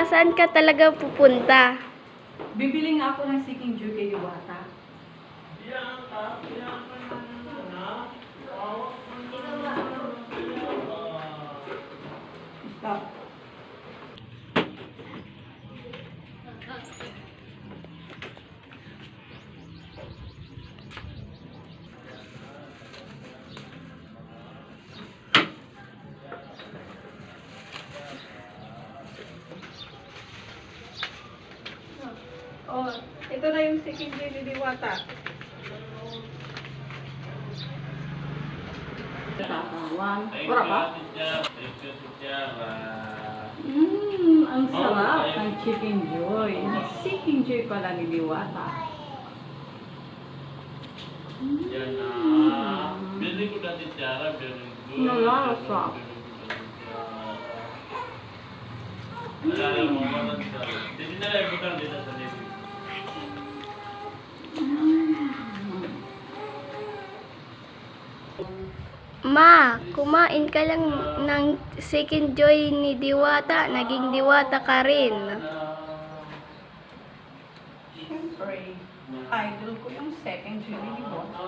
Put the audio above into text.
saan ka talaga pupunta? Bibili nga ako ng Seeking Joy kay Diwata. Stop. Oh, ito na yung Seeking Joy ni Diwata. Wala pa? Ang sarap ng Chicken Joy. Seeking Joy pala ni Diwata. Yan na. Bili ko dati Tiara, bili ko. Nalasa. Alala mo ba lang sa... Hindi na lang butang dito sa libre. Ma, kumain ka lang ng Second Joy ni Diwata. Naging Diwata ka rin. Siyempre, idol ko yung Second Joy ni Diwata.